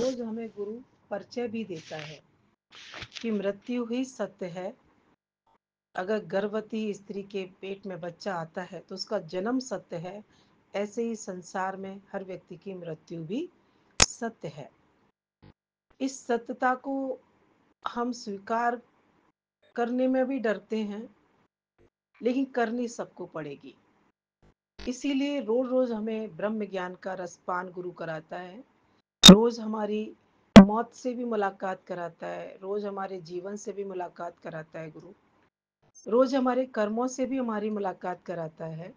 रोज हमें गुरु परिचय भी देता है कि मृत्यु ही सत्य है। अगर गर्भवती स्त्री के पेट में बच्चा आता है तो उसका जन्म सत्य है, ऐसे ही संसार में हर व्यक्ति की मृत्यु भी सत्य है। इस सत्यता को हम स्वीकार करने में भी डरते हैं, लेकिन करनी सबको पड़ेगी। इसीलिए रोज रोज हमें ब्रह्म ज्ञान का रसपान गुरु कराता है, रोज हमारी मौत से भी मुलाकात कराता है, रोज हमारे जीवन से भी मुलाकात कराता है गुरु, रोज हमारे कर्मों से भी हमारी मुलाकात कराता है।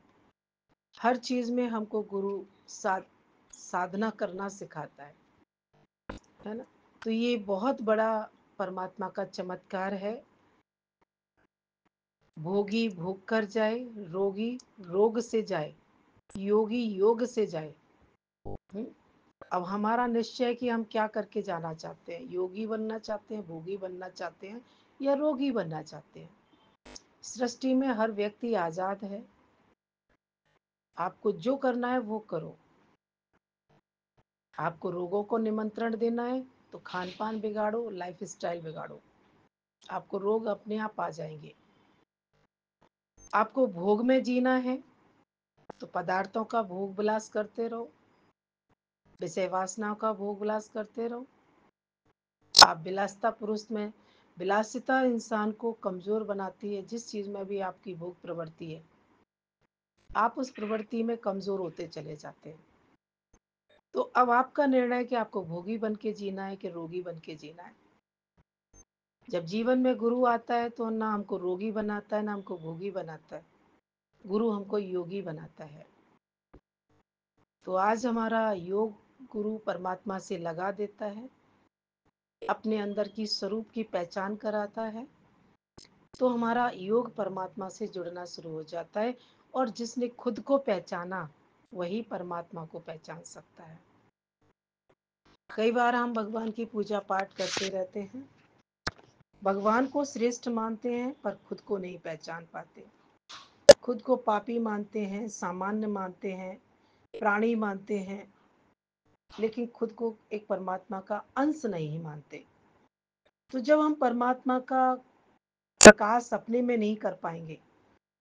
हर चीज में हमको गुरु साधना करना सिखाता है ना। तो ये बहुत बड़ा परमात्मा का चमत्कार है। भोगी भोग कर जाए, रोगी रोग से जाए, योगी योग से जाए। अब हमारा निश्चय है कि हम क्या करके जाना चाहते हैं, योगी बनना चाहते हैं, भोगी बनना चाहते हैं, या रोगी बनना चाहते हैं। सृष्टि में हर व्यक्ति आजाद है, आपको जो करना है वो करो। आपको रोगों को निमंत्रण देना है तो खान पान बिगाड़ो, लाइफ स्टाइल बिगाड़ो, आपको रोग अपने आप आ जाएंगे। आपको भोग में जीना है तो पदार्थों का भोग विलास करते रहो, विषय वासनाओं का भोग विलास करते रहो। आप विलासिता पुरुष में, विलासिता इंसान को कमजोर बनाती है। जिस चीज में भी आपकी भोग प्रवृत्ति है, आप उस प्रवृत्ति में कमजोर होते चले जाते हैं। तो अब आपका निर्णय है कि आपको भोगी बन के जीना है कि रोगी बन के जीना है। जब जीवन में गुरु आता है तो ना हमको रोगी बनाता है ना हमको भोगी बनाता है, गुरु हमको योगी बनाता है। तो आज हमारा योग गुरु परमात्मा से लगा देता है, अपने अंदर की स्वरूप की पहचान कराता है, तो हमारा योग परमात्मा से जुड़ना शुरू हो जाता है। और जिसने खुद को पहचाना वही परमात्मा को पहचान सकता है। कई बार हम भगवान की पूजा पाठ करते रहते हैं, भगवान को श्रेष्ठ मानते हैं पर खुद को नहीं पहचान पाते। खुद को पापी मानते हैं, सामान्य मानते हैं, प्राणी मानते हैं, लेकिन खुद को एक परमात्मा का अंश नहीं मानते। तो जब हम परमात्मा का प्रकाश अपने में नहीं कर पाएंगे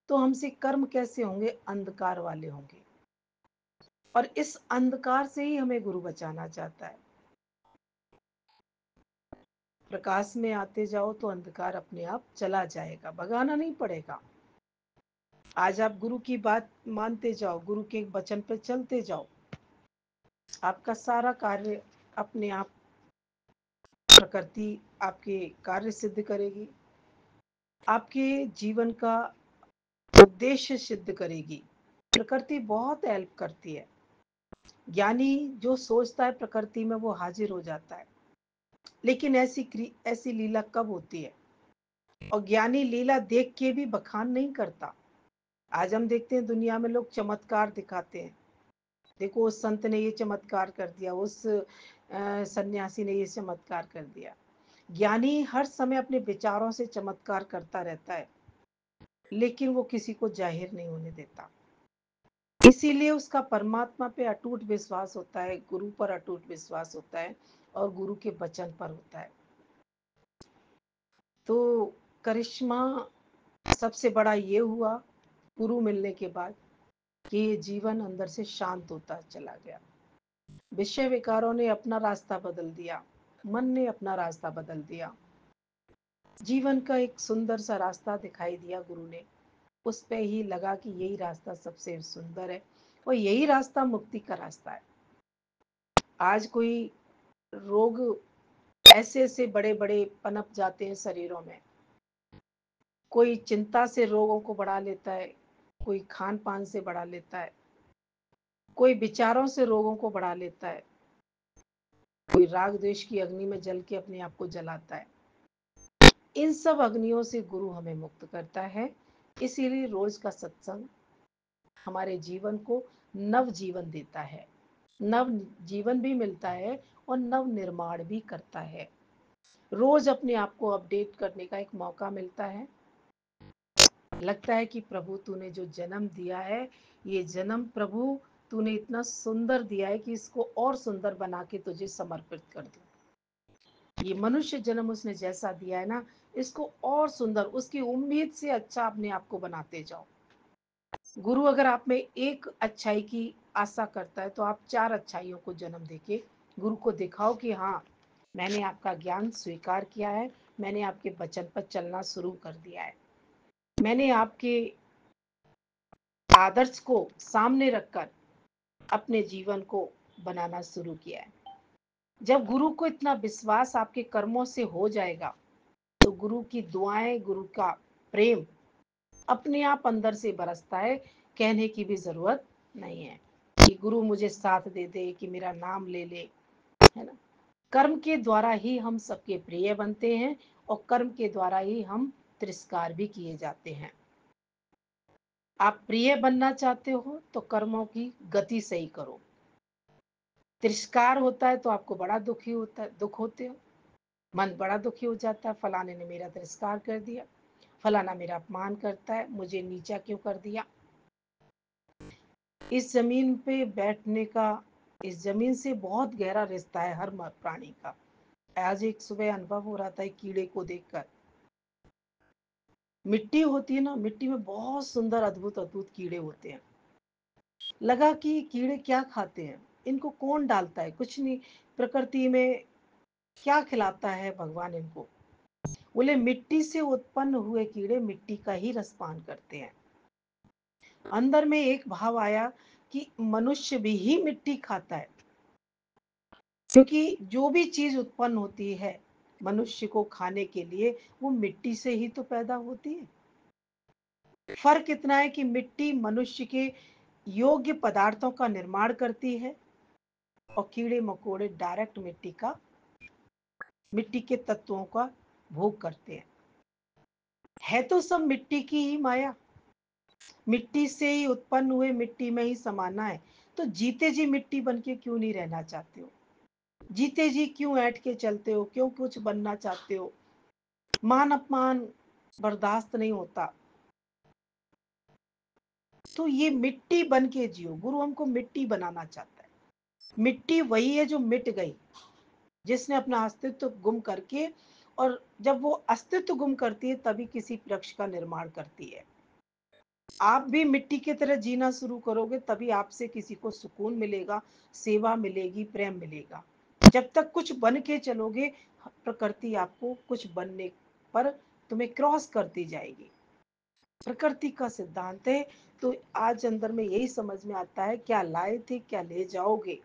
तो हमसे कर्म कैसे होंगे, अंधकार वाले होंगे। और इस अंधकार से ही हमें गुरु बचाना चाहता है। प्रकाश में आते जाओ तो अंधकार अपने आप चला जाएगा, भगाना नहीं पड़ेगा। आज आप गुरु की बात मानते जाओ, गुरु के वचन पर चलते जाओ, आपका सारा कार्य अपने आप, प्रकृति आपके कार्य सिद्ध करेगी, आपके जीवन का उद्देश्य सिद्ध करेगी। प्रकृति बहुत हेल्प करती है। ज्ञानी जो सोचता है प्रकृति में वो हाजिर हो जाता है। लेकिन ऐसी लीला कब होती है? और ज्ञानी लीला देख के भी बखान नहीं करता। आज हम देखते हैं दुनिया में लोग चमत्कार दिखाते हैं, देखो उस संत ने ये चमत्कार कर दिया, उस सन्यासी ने ये चमत्कार कर दिया। ज्ञानी हर समय अपने विचारों से चमत्कार करता रहता है, लेकिन वो किसी को जाहिर नहीं होने देता। इसीलिए उसका परमात्मा पे अटूट विश्वास होता है, गुरु पर अटूट विश्वास होता है और गुरु के वचन पर होता है। तो करिश्मा सबसे बड़ा ये हुआ गुरु मिलने के बाद कि ये जीवन अंदर से शांत होता चला गया। विषय विकारों ने अपना रास्ता बदल दिया, मन ने अपना रास्ता बदल दिया, जीवन का एक सुंदर सा रास्ता दिखाई दिया गुरु ने। उस पे ही लगा कि यही रास्ता सबसे सुंदर है और यही रास्ता मुक्ति का रास्ता है। आज कोई रोग ऐसे ऐसे बड़े बड़े पनप जाते हैं शरीरों में, कोई चिंता से रोगों को बढ़ा लेता है, कोई खान पान से बढ़ा लेता है, कोई विचारों से रोगों को बढ़ा लेता है, कोई राग द्वेष की अग्नि में जल के अपने आप को जलाता है। इन सब अग्नियों से गुरु हमें मुक्त करता है। इसीलिए रोज का सत्संग हमारे जीवन को नव जीवन देता है, नव जीवन भी मिलता है और नव निर्माण भी करता है। रोज अपने आप को अपडेट करने का एक मौका मिलता है। लगता है कि प्रभु तूने जो जन्म दिया है, ये जन्म प्रभु तूने इतना सुंदर दिया है कि इसको और सुंदर बना के तुझे समर्पित कर दूं। ये मनुष्य जन्म उसने जैसा दिया है ना, इसको और सुंदर, उसकी उम्मीद से अच्छा अपने आप को बनाते जाओ। गुरु अगर आप में एक अच्छाई की आशा करता है तो आप 4 अच्छाइयों को जन्म देके गुरु को दिखाओ कि हाँ, मैंने आपका ज्ञान स्वीकार किया है, मैंने आपके वचन पर चलना शुरू कर दिया है, मैंने आपके आदर्श को सामने रखकर अपने जीवन को बनाना शुरू किया है। जब गुरु को इतना विश्वास आपके कर्मों से हो जाएगा तो गुरु की दुआएं, गुरु का प्रेम अपने आप अंदर से बरसता है, कहने की भी जरूरत नहीं है कि गुरु मुझे साथ दे दे, कि मेरा नाम ले ले, है ना। कर्म के द्वारा ही हम सबके प्रिय बनते हैं और कर्म के द्वारा ही हम तिरस्कार भी किए जाते हैं। आप प्रिय बनना चाहते हो तो कर्मों की गति सही करो। तिरस्कार होता है तो आपको बड़ा दुखी होता है, दुख होते हो, मन बड़ा दुखी हो जाता है, फलाने ने मेरा तिरस्कार कर दिया, फलाना मेरा अपमान करता है, मुझे नीचा क्यों कर दिया। इस जमीन पे बैठने का, इस जमीन से बहुत गहरा रिश्ता है हर प्राणी का। आज एक सुबह अनुभव हो रहा था एक कीड़े को देखकर। मिट्टी होती है ना, मिट्टी में बहुत सुंदर अद्भुत अद्भुत कीड़े होते हैं। लगा कि कीड़े क्या खाते हैं, इनको कौन डालता है, कुछ नहीं, प्रकृति में क्या खिलाता है भगवान इनको। बोले मिट्टी से उत्पन्न हुए कीड़े मिट्टी का ही रसपान करते हैं। अंदर में एक भाव आया कि मनुष्य भी ही मिट्टी खाता है, क्योंकि जो भी चीज उत्पन्न होती है मनुष्य को खाने के लिए वो मिट्टी से ही तो पैदा होती है। फर्क इतना है कि मिट्टी मनुष्य के योग्य पदार्थों का निर्माण करती है और कीड़े मकोड़े डायरेक्ट मिट्टी के तत्वों का भोग करते हैं। है तो सब मिट्टी की ही माया, मिट्टी से ही उत्पन्न हुए, मिट्टी में ही समाना है। तो जीते जी मिट्टी बन के क्यों नहीं रहना चाहते हो? जीते जी क्यों ऐंठ के चलते हो? क्यों कुछ बनना चाहते हो? मान अपमान बर्दाश्त नहीं होता तो ये मिट्टी बन के जियो। गुरु हमको मिट्टी बनाना चाहता है। मिट्टी वही है जो मिट गई, जिसने अपना अस्तित्व गुम करके, और जब वो अस्तित्व गुम करती है तभी किसी वृक्ष का निर्माण करती है। आप भी मिट्टी की तरह जीना शुरू करोगे तभी आपसे किसी को सुकून मिलेगा, सेवा मिलेगी, प्रेम मिलेगा। जब तक कुछ बन के चलोगे प्रकृति आपको कुछ बनने पर तुम्हें क्रॉस करती जाएगी। प्रकृति का सिद्धांत है। तो आज अंदर में यही समझ में आता है, क्या लाए थे क्या ले जाओगे।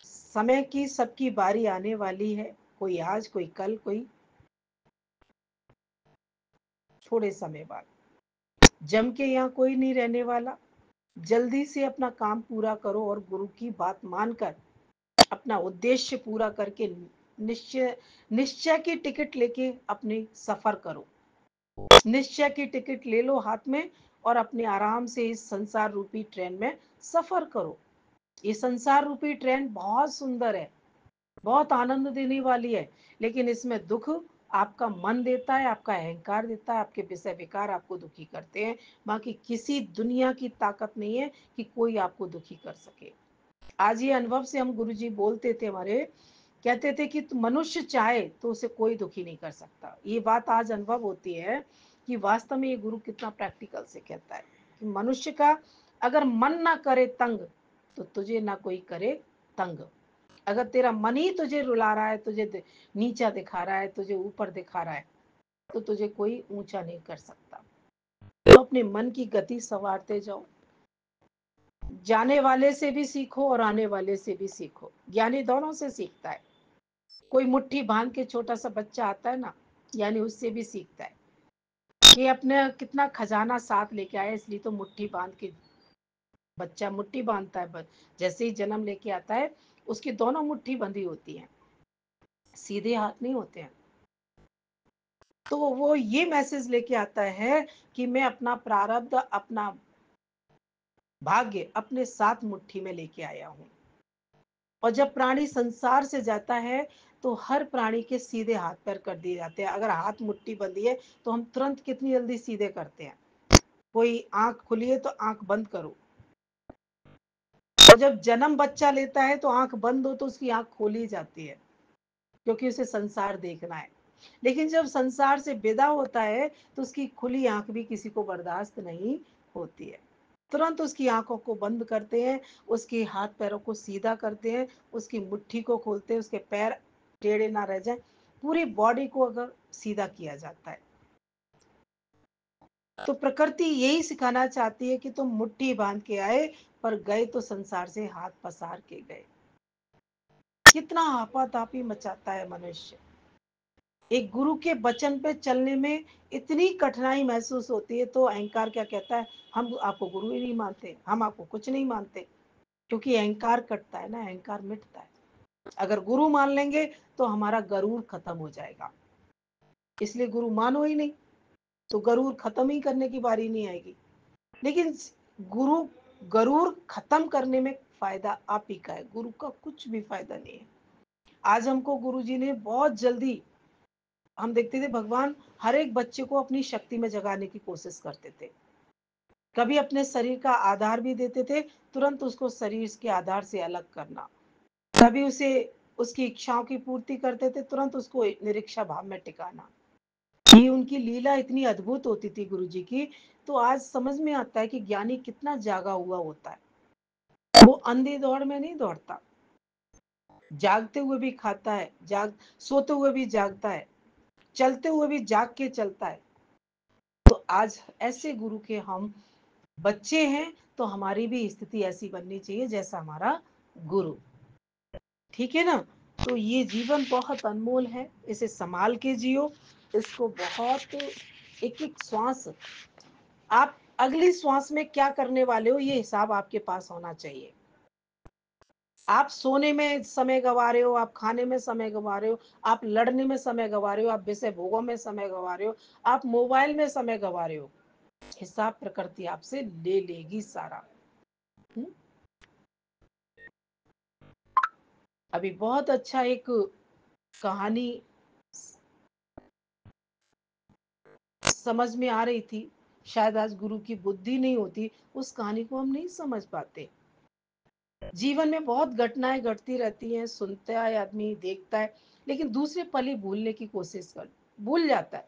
समय की सबकी बारी आने वाली है, कोई आज कोई कल कोई थोड़े समय बाद। जम के यहाँ कोई नहीं रहने वाला। जल्दी से अपना काम पूरा करो और गुरु की बात मानकर अपना उद्देश्य पूरा करके निश्चय निश्चय की टिकट लेके अपनी सफर करो। निश्चय की टिकट ले लो हाथ में और अपने आराम से इस संसार रूपी ट्रेन में सफर करो। ये संसार रूपी ट्रेन बहुत सुंदर है, बहुत आनंद देने वाली है, लेकिन इसमें दुख आपका मन देता है, आपका अहंकार देता है, आपके विषय विकार आपको दुखी करते हैं। बाकी किसी दुनिया की ताकत नहीं है कि कोई आपको दुखी कर सके। आज ये अनुभव से हम गुरुजी बोलते थे हमारे, कहते थे कि मनुष्य चाहे तो उसे कोई दुखी नहीं कर सकता। ये बात आज अनुभव होती है कि वास्तव में ये गुरु कितना प्रैक्टिकल से कहता है कि मनुष्य का अगर मन ना करे तंग तो तुझे ना कोई करे तंग। अगर तेरा मन ही तुझे रुला रहा है, तुझे नीचा दिखा रहा है, तुझे ऊपर दिखा रहा है, तो तुझे कोई ऊंचा नहीं कर सकता। तो अपने मन की गति संवारते जाओ। जाने वाले से भी सीखो और आने वाले से भी सीखो। ज्ञानी दोनों से सीखता है। कोई मुट्ठी बांध के छोटा सा बच्चा आता है ना, यानी उससे भी सीखता है कि अपने कितना खजाना साथ लेके आया, इसलिए तो मुट्ठी बांध के बच्चा मुट्ठी बांधता है। जैसे ही जन्म लेके आता है उसकी दोनों मुट्ठी बंधी होती हैं, सीधे हाथ नहीं होते हैं। तो वो ये मैसेज लेके आता है कि मैं अपना प्रारब्ध, अपना भाग्य अपने साथ मुट्ठी में लेके आया हूँ। और जब प्राणी संसार से जाता है तो हर प्राणी के सीधे हाथ पैर कर दिए जाते हैं। अगर हाथ मुट्ठी बंधी है तो हम तुरंत कितनी जल्दी सीधे करते हैं। कोई आंख खुली है तो आंख बंद करो, और जब जन्म बच्चा लेता है तो आंख बंद हो तो उसकी आंख खोली जाती है, क्योंकि उसे संसार देखना है। लेकिन जब संसार से विदा होता है तो उसकी खुली आंख भी किसी को बर्दाश्त नहीं होती है। तुरंत उसकी आंखों को बंद करते हैं, उसके हाथ पैरों को सीधा करते हैं, उसकी मुट्ठी को खोलते हैं, उसके पैर टेढ़े ना रह जाए, पूरी बॉडी को अगर सीधा किया जाता है। तो प्रकृति यही सिखाना चाहती है कि तुम मुट्ठी बांध के आए, पर गए तो संसार से हाथ पसार के गए। कितना आपातापी मचाता है मनुष्य। एक गुरु के वचन पे चलने में इतनी कठिनाई महसूस होती है तो अहंकार क्या कहता है, हम आपको गुरु ही नहीं मानते, हम आपको कुछ नहीं मानते। क्योंकि अहंकार कटता है ना, अहंकार मिटता है। अगर गुरु मान लेंगे तो हमारा गरूर खत्म हो जाएगा, इसलिए गुरु मानो ही नहीं, तो गरूर खत्म ही करने की बारी नहीं आएगी। लेकिन गुरु गरूर खत्म करने में फायदा आप ही का है, गुरु का कुछ भी फायदा नहीं है। आज हमको गुरु जी ने बहुत जल्दी, हम देखते थे भगवान हर एक बच्चे को अपनी शक्ति में जगाने की कोशिश करते थे। कभी अपने शरीर का आधार भी देते थे, तुरंत उसको शरीर के आधार से अलग करना। कभी उसे उसकी इच्छाओं की पूर्ति करते थे, तुरंत उसको निरीक्षा भाव में टिकाना। ये उनकी लीला इतनी अद्भुत होती थी गुरु जी की। तो आज समझ में आता है कि ज्ञानी कितना जागा हुआ होता है। वो अंधी दौड़ में नहीं दौड़ता, जागते हुए भी खाता है, सोते हुए भी जागता है, चलते हुए भी जाग के चलता है। तो आज ऐसे गुरु के हम बच्चे हैं, तो हमारी भी स्थिति ऐसी बननी चाहिए जैसा हमारा गुरु। ठीक है ना। तो ये जीवन बहुत अनमोल है, इसे संभाल के जियो। इसको बहुत, एक एक श्वास, आप अगली श्वास में क्या करने वाले हो ये हिसाब आपके पास होना चाहिए। आप सोने में समय गवा रहे हो, आप खाने में समय गवा रहे हो, आप लड़ने में समय गवा रहे हो, आप विषय भोगों में समय गवा रहे हो, आप मोबाइल में समय गवा रहे हो, हिसाब प्रकृति आपसे ले लेगी सारा। अभी बहुत अच्छा एक कहानी समझ में आ रही थी, शायद आज गुरु की बुद्धि नहीं होती, उस कहानी को हम नहीं समझ पाते। जीवन में बहुत घटनाएं घटती रहती हैं, सुनता है आदमी, देखता है, लेकिन दूसरे पल ही भूलने की कोशिश कर भूल जाता है।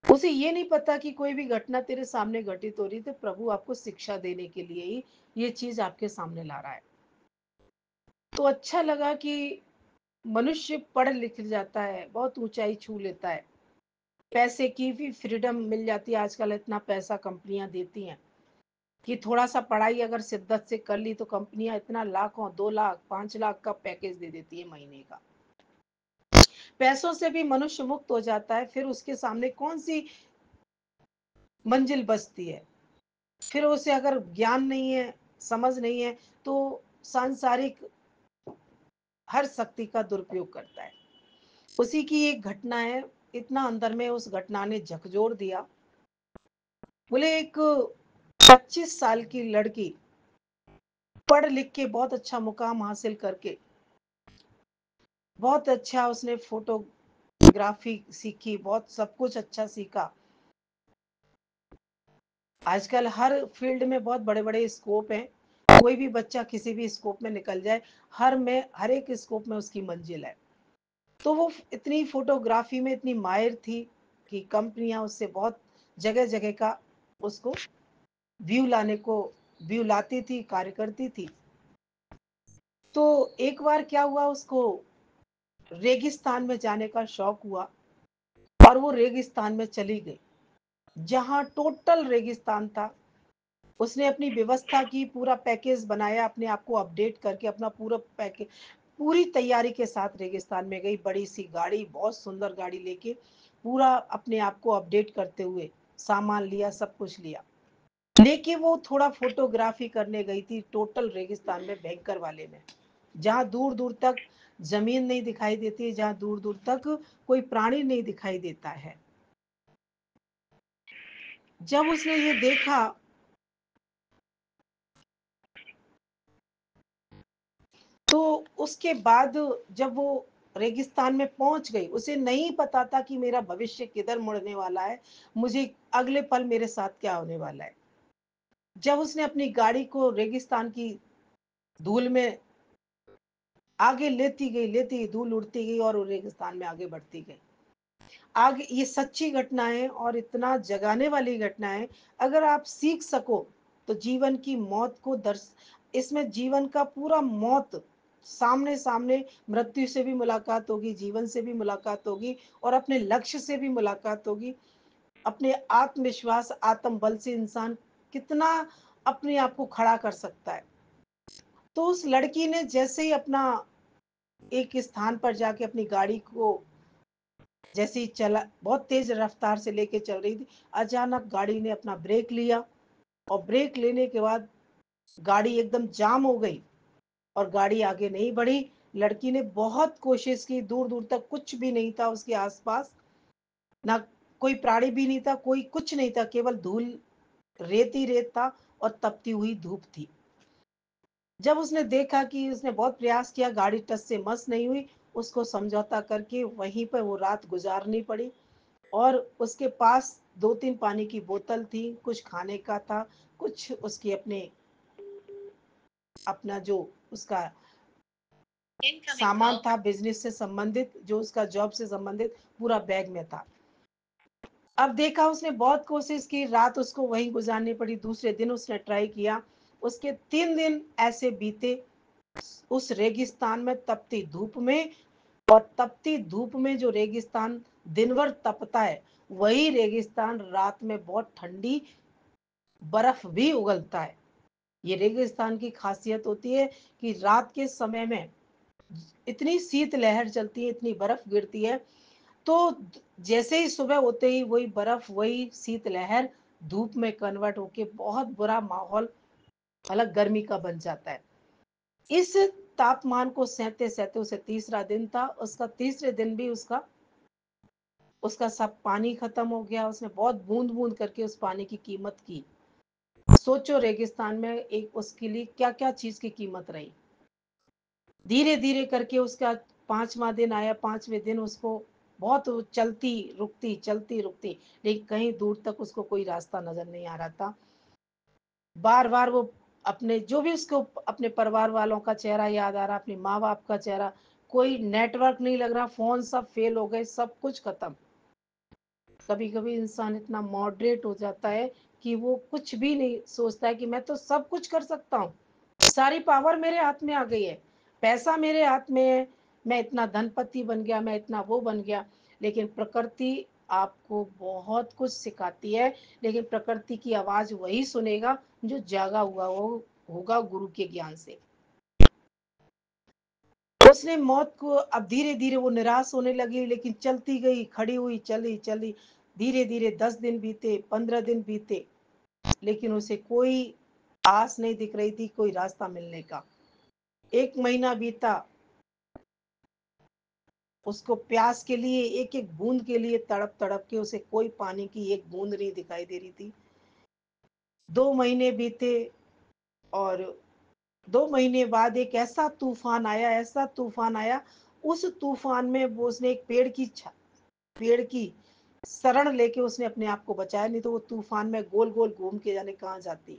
उसे ये नहीं पता कि कोई भी घटना तेरे सामने घटित हो रही तो प्रभु आपको शिक्षा देने के लिए ही ये चीज आपके सामने ला रहा है। तो अच्छा लगा कि मनुष्य पढ़ लिख जाता है, बहुत ऊंचाई छू लेता है, पैसे की भी फ्रीडम मिल जाती है। आजकल इतना पैसा कंपनियां देती हैं कि थोड़ा सा पढ़ाई अगर शिद्दत से कर ली तो कंपनियां इतना लाखों, 2 लाख, 5 लाख का पैकेज दे देती है महीने का। पैसों से भी मनुष्य मुक्त हो जाता है, फिर उसके सामने कौन सी मंजिल बचती है। फिर उसे अगर ज्ञान नहीं है, समझ नहीं है, तो सांसारिक हर शक्ति का दुरुपयोग करता है। उसी की एक घटना है, इतना अंदर में उस घटना ने झकझोर दिया। बोले एक 25 साल की लड़की पढ़ लिख के बहुत अच्छा मुकाम हासिल करके, बहुत अच्छा उसने फोटोग्राफी सीखी, बहुत सब कुछ अच्छा सीखा। आजकल हर फील्ड में बहुत बड़े बड़े स्कोप हैं, कोई भी बच्चा किसी भी स्कोप में निकल जाए, हर एक स्कोप में उसकी मंजिल है। तो वो इतनी फोटोग्राफी में इतनी माहिर थी कि कंपनियां उससे बहुत जगह जगह का उसको व्यू लाने को व्यू लाती थी, कार्य करती थी। तो एक बार क्या हुआ, उसको रेगिस्तान में जाने का शौक हुआ और वो रेगिस्तान में चली गई, जहां टोटल रेगिस्तान था। उसने अपनी व्यवस्था की, पूरा पैकेज बनाया, अपने आप को अपडेट करके अपना पूरा पैकेज, पूरी तैयारी के साथ रेगिस्तान में गई, बड़ी सी गाड़ी, बहुत सुंदर गाड़ी लेके, पूरा अपने आप को अपडेट करते हुए सामान लिया, सब कुछ लिया। लेकिन वो थोड़ा फोटोग्राफी करने गई थी टोटल रेगिस्तान में, भयंकर वाले में, जहां दूर दूर तक जमीन नहीं दिखाई देती, जहां दूर दूर तक कोई प्राणी नहीं दिखाई देता है। जब उसने ये देखा तो उसके बाद जब वो रेगिस्तान में पहुंच गई, उसे नहीं पता था कि मेरा भविष्य किधर मुड़ने वाला है, मुझे अगले पल मेरे साथ क्या होने वाला है। जब उसने अपनी गाड़ी को रेगिस्तान की धूल में आगे लेती गई, धूल उड़ती गई और वो रेगिस्तान में आगे बढ़ती गई। आगे ये सच्ची घटनाएँ और इतना जगाने वाली घटनाएँ, अगर आप सीख सको, तो जीवन की मौत को दर्श इसमें जीवन का पूरा मौत सामने-सामने, मृत्यु से भी मुलाकात होगी, जीवन से भी मुलाकात होगी और अपने लक्ष्य से भी मुलाकात होगी। अपने आत्मविश्वास, आत्मबल से इंसान कितना अपने आप को खड़ा कर सकता है। तो उस लड़की ने जैसे ही अपना एक स्थान पर जाके अपनी गाड़ी को जैसे ही चला, बहुत तेज रफ्तार से लेके चल रही थी, अचानक गाड़ी ने अपना ब्रेक लिया और ब्रेक लेने के बाद गाड़ी एकदम जाम हो गई और गाड़ी आगे नहीं बढ़ी। लड़की ने बहुत कोशिश की, दूर दूर तक कुछ भी नहीं था उसके आसपास, ना कोई प्राणी भी नहीं था, कोई कुछ नहीं था, केवल धूल, रेत ही रेत था और तपती हुई धूप थी। जब उसने देखा कि उसने बहुत प्रयास किया, गाड़ी टस से मस नहीं हुई, उसको समझौता करके वहीं पर वो रात गुजारनी पड़ी। और उसके पास 2-3 पानी की बोतल थी, कुछ खाने का था, कुछ उसकी अपना जो उसका सामान था बिज़नेस से संबंधित, जो उसका जॉब से संबंधित पूरा बैग में था। अब देखा उसने बहुत कोशिश की, रात उसको वहीं गुज़ारनी पड़ी, दूसरे दिन उसने ट्राई किया। उसके 3 दिन ऐसे बीते उस रेगिस्तान में तपती धूप में, और तपती धूप में जो रेगिस्तान दिन भर तपता है, वही रेगिस्तान रात में बहुत ठंडी बर्फ भी उगलता है। ये रेगिस्तान की खासियत होती है कि रात के समय में इतनी शीत लहर चलती है, इतनी बर्फ गिरती है, तो जैसे ही सुबह होते ही वही बर्फ, वही शीत लहर धूप में कन्वर्ट होके बहुत बुरा माहौल अलग गर्मी का बन जाता है। इस तापमान को सहते-सहते उसे तीसरा दिन था, उसका तीसरे दिन भी उसका उसका सब पानी खत्म हो गया, उसने बहुत बूँद-बूँद करके उस पानी की कीमत की। सोचो रेगिस्तान में एक उसके लिए क्या-क्या चीज़ की कीमत रही। धीरे-धीरे करके उसका 5वाँ दिन आया, 5वें दिन उसको बहुत वो चलती रुकती, लेकिन कहीं दूर तक उसको कोई रास्ता नज़र नहीं आ रहा था। बार-बार वो अपने जो भी उसको अपने परिवार वालों का चेहरा याद आ रहा, अपने माँ-बाप का चेहरा, कोई नेटवर्क नहीं लग रहा, फ़ोन सब फ़ेल हो गए, सब कुछ खत्म। कभी-कभी इंसान इतना मॉडरेट हो जाता है कि वो कुछ भी नहीं सोचता है कि मैं तो सब कुछ कर सकता हूँ। सारी पावर मेरे हाथ में आ गई है, पैसा मेरे हाथ में है, मैं इतना धनपति बन गया, मैं इतना वो बन गया। लेकिन प्रकृति आपको बहुत कुछ सिखाती है, लेकिन प्रकृति की आवाज़ वही सुनेगा जो जागा हुआ वो होगा गुरु के ज्ञान से। उसने मौत को अब धीरे-धीरे वो निराश होने लगी, लेकिन चलती गई, खड़ी हुई, चली। धीरे-धीरे 10 दिन बीते, 15 दिन बीते, लेकिन उसे कोई आस नहीं दिख रही थी, कोई रास्ता मिलने का। 1 महीना बीता, उसको प्यास के लिए, एक-एक बूँद के लिए तड़प-तड़प के उसे कोई पानी की एक बूँद नहीं दिखाई दे रही थी। 2 महीने बीते और 2 महीने बाद एक ऐसा तूफ़ान आया, उस तूफ़ान में वो उसने एक पेड़ की शरण लेके उसने अपने आप को बचाया, नहीं तो वो तूफ़ान में गोल-गोल घूम के जाने कहाँ जाती।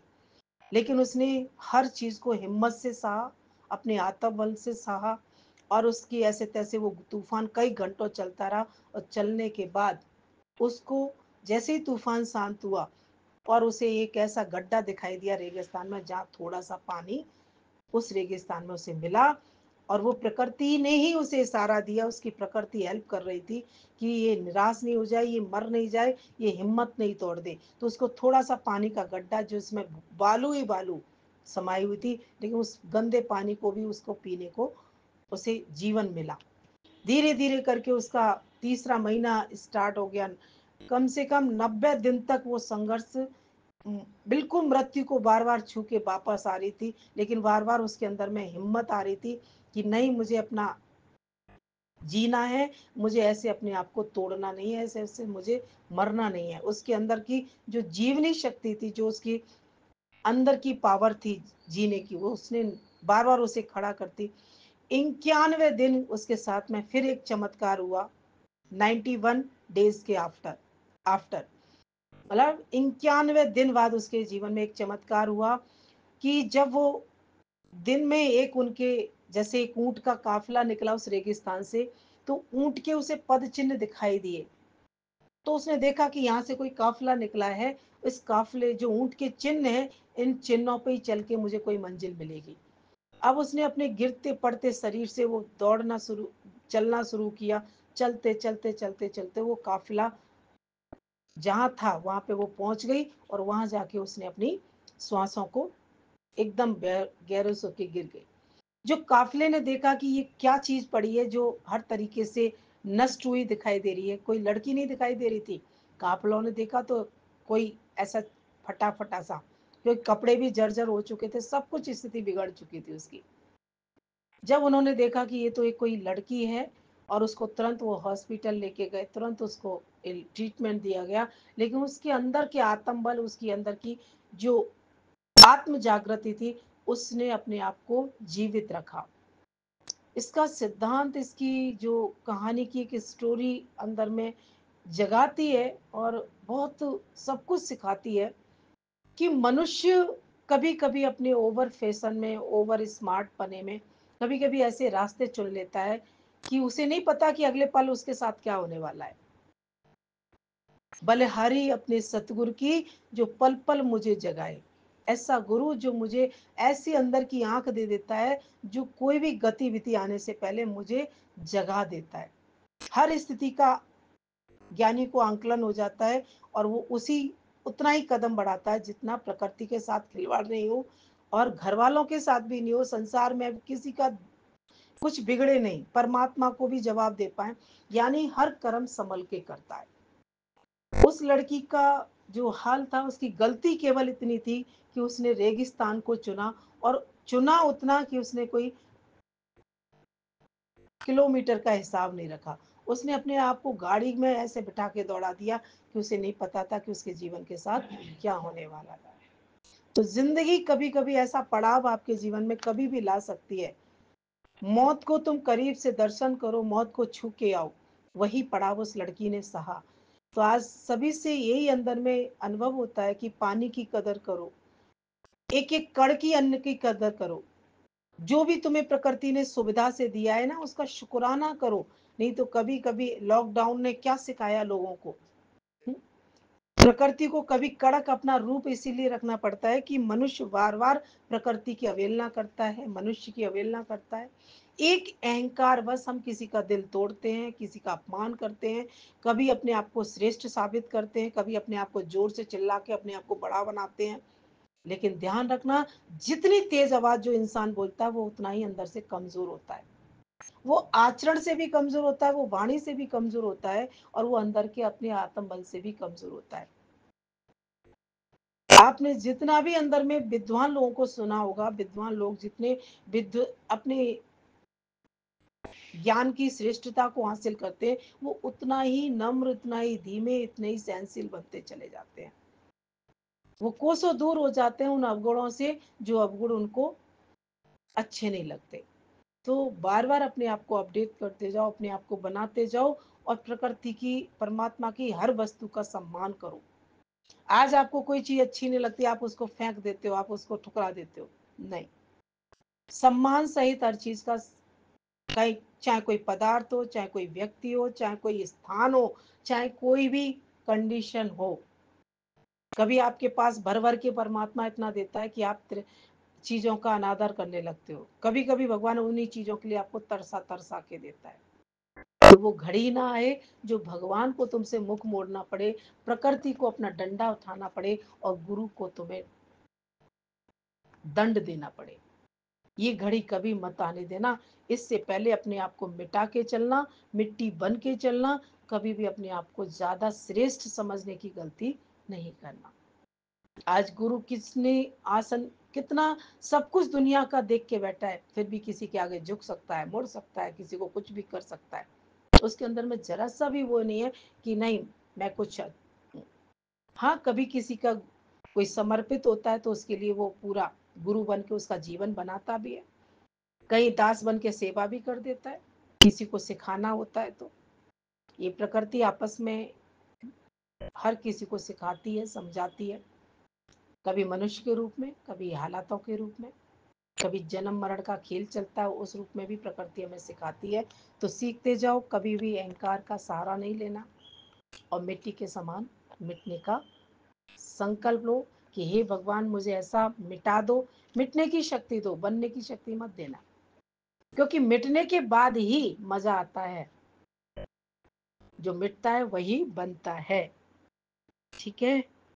लेकिन उसने हर चीज़ को हिम्मत से सहा, अपने आत्मबल से सहा और उसकी ऐसे-तैसे वो तूफ़ान कई घंटों चलता रहा और चलने के बाद उसको जैसे ही तूफ़ान शांत हुआ और उसे एक ऐसा गड्ढा दिखाई दिया रेगिस्तान में जहाँ थोड़ा-सा पानी उस रेगिस्तान में उसे मिला और वो प्रकृति ने ही उसे इशारा दिया, उसकी प्रकृति हेल्प कर रही थी कि ये निराश नहीं हो जाए, ये मर नहीं जाए, ये हिम्मत नहीं तोड़ दे। तो उसको थोड़ा-सा पानी का गड्ढा जिसमें बालू ही बालू समाई हुई थी, लेकिन उस गंदे पानी को भी उसको पीने को उसे जीवन मिला। धीरे-धीरे करके उसका तीसरा महीना स्टार्ट हो गया। कम से कम 90 दिन तक वो संघर्ष बिल्कुल मृत्यु को बार-बार छू के वापस आ रही थी, लेकिन बार-बार उसके अंदर में हिम्मत आ रही थी कि नहीं मुझे अपना जीना है, मुझे ऐसे अपने आप को तोड़ना नहीं है, ऐसे-ऐसे मुझे मरना नहीं है। उसके अंदर की जो जीवनी शक्ति थी, जो उसकी अंदर की पावर थी जीने की, वो उसने बार-बार उसे खड़ा करती। 91 दिन उसके साथ में फिर एक चमत्कार हुआ, 91 डेज़ के आफ्टर आफ्टर मतलब 91 दिन बाद उसके जीवन में एक चमत्कार हुआ कि जब वो दिन में एक उनके, जैसे एक ऊंट का काफिला निकला उस रेगिस्तान से, तो ऊंट के उसे पद चिन्ह दिखाई दिए। तो उसने देखा कि यहाँ से कोई काफिला निकला है, इस काफिले जो ऊंट के चिन्ह हैं, इन चिन्हों पे ही चल के मुझे कोई मंजिल मिलेगी। अब उसने अपने गिरते पड़ते शरीर से वो चलना शुरू किया। चलते चलते चलते चलते वो काफिला जहां था वहां पे वो पहुंच गई, और वहां जाके उसने अपनी श्वासों को एकदम गहरे से होके गिर गई। जो काफिले ने देखा कि ये क्या चीज पड़ी है जो हर तरीके से नष्ट हुई दिखाई दे रही है, कोई लड़की नहीं दिखाई दे रही थी। काफिलों ने देखा तो कोई ऐसा फटा फटा सा, क्योंकि कपड़े भी जर्जर हो चुके थे, सब कुछ स्थिति बिगड़ चुकी थी उसकी। जब उन्होंने देखा कि ये तो एक कोई लड़की है, और उसको तुरंत वो हॉस्पिटल लेके गए, तुरंत उसको ट्रीटमेंट दिया गया। लेकिन उसके अंदर के आत्मबल, उसके अंदर की जो आत्म जागृति थी, उसने अपने आप को जीवित रखा। इसका सिद्धांत, इसकी जो कहानी की एक स्टोरी अंदर में जगाती है, और बहुत सब कुछ सिखाती है कि मनुष्य कभी कभी अपने ओवर फैशन में, ओवर स्मार्ट पने में कभी कभी ऐसे रास्ते चुन लेता है कि उसे नहीं पता कि अगले पल उसके साथ क्या होने वाला है। बलिहारी अपने सतगुरु की जो पल पल मुझे जगाए, ऐसा गुरु जो मुझे ऐसी अंदर की आंख दे देता है, जो कोई भी गतिविधि आने से पहले मुझे जगा देता है। हर स्थिति का ज्ञानी को आंकलन हो जाता है, और वो उसी उतना ही कदम बढ़ाता है जितना प्रकृति के साथ खिलवाड़ नहीं हो, और घर वालों के साथ भी नहीं हो, संसार में किसी का कुछ बिगड़े नहीं, परमात्मा को भी जवाब दे पाए। यानी हर कर्म संभल के करता है। उस लड़की का जो हाल था, उसकी गलती केवल इतनी थी कि उसने रेगिस्तान को चुना, और चुना उतना कि उसने कोई किलोमीटर का हिसाब नहीं रखा। उसने अपने आप को गाड़ी में ऐसे बिठा के दौड़ा दिया कि उसे नहीं पता था कि उसके जीवन के साथ क्या होने वाला था। तो जिंदगी कभी कभी ऐसा पड़ाव आपके जीवन में कभी भी ला सकती है। मौत को तुम करीब से दर्शन करो, मौत को छू के आओ। वही पड़ाव उस लड़की ने सहा। तो आज सभी से यही अंदर में अनुभव होता है कि पानी की कदर करो, एक एक कण की अन्न की कदर करो। जो भी तुम्हें प्रकृति ने सुविधा से दिया है ना, उसका शुक्राना करो। नहीं तो कभी कभी लॉकडाउन ने क्या सिखाया लोगों को। हम्म? प्रकृति को कभी कड़क अपना रूप इसीलिए रखना पड़ता है कि मनुष्य बार बार प्रकृति की अवहेलना करता है, मनुष्य की अवहेलना करता है। एक अहंकार बस हम किसी का दिल तोड़ते हैं, किसी का अपमान करते हैं, कभी अपने आप को श्रेष्ठ साबित करते हैं, कभी अपने आप को जोर से चिल्ला के अपने आप को बड़ा बनाते हैं। लेकिन ध्यान रखना, जितनी तेज आवाज जो इंसान बोलता है, वो उतना ही अंदर से कमजोर होता है। वो आचरण से भी कमजोर होता है, वो वाणी से भी कमजोर होता है, और वो अंदर के अपने आत्मबल से भी कमजोर होता है। आपने जितना भी अंदर में विद्वान लोगों को सुना होगा, विद्वान लोग जितने अपने ज्ञान की श्रेष्ठता को हासिल करते हैं, वो उतना ही नम्र, उतना ही धीमे, इतने ही सहनशील बनते चले जाते हैं। वो कोसों दूर हो जाते हैं उन अवगुणों से, जो अवगुण उनको अच्छे नहीं लगते। तो बार बार अपने आप को अपडेट करते जाओ, अपने आप को बनाते जाओ, और प्रकृति की, परमात्मा की हर वस्तु का सम्मान करो। आज आपको कोई चीज अच्छी नहीं लगती, आप उसको फेंक देते हो, आप उसको ठुकरा देते हो। नहीं, सम्मान सहित हर चीज का, कहीं चाहे कोई पदार्थ हो, चाहे कोई व्यक्ति हो, चाहे कोई स्थान हो, चाहे कोई भी कंडीशन हो। कभी आपके पास भर भर के परमात्मा इतना देता है कि आप चीजों का अनादर करने लगते हो। कभी कभी भगवान उन्हीं चीजों के लिए आपको तरसा तरसा के देता है। तो वो घड़ी ना आए जो भगवान को तुमसे मुख मोड़ना पड़े, प्रकृति को अपना डंडा उठाना पड़े, और गुरु को तुम्हें दंड देना पड़े। ये घड़ी कभी मत आने देना। इससे पहले अपने आप को मिटा के चलना, मिट्टी बन के चलना। कभी भी अपने आप को ज्यादा श्रेष्ठ समझने की गलती नहीं करना। आज गुरु किसने आसन, कितना सब कुछ दुनिया का देख के बैठा है, फिर भी किसी के आगे झुक सकता है, मुड़ सकता है, किसी को कुछ भी कर सकता है। उसके अंदर में जरा सा भी वो नहीं है कि नहीं, मैं कुछ, हाँ कभी किसी का कोई समर्पित होता है तो उसके लिए वो पूरा गुरु बन के उसका जीवन बनाता भी है, कहीं दास बन के सेवा भी कर देता है, किसी को सिखाना होता है। तो ये प्रकृति आपस में हर किसी को सिखाती है, समझाती है, कभी मनुष्य के रूप में, कभी हालातों के रूप में। कभी जन्म मरण का खेल चलता है, उस रूप में भी प्रकृति हमें सिखाती है। तो सीखते जाओ, कभी भी अहंकार का सहारा नहीं लेना और मिट्टी के समान मिटने का संकल्प लो कि हे भगवान मुझे ऐसा मिटा दो, मिटने की शक्ति दो, बनने की शक्ति मत देना, क्योंकि मिटने के बाद ही मजा आता है। जो मिटता है वही बनता है। ठीक है।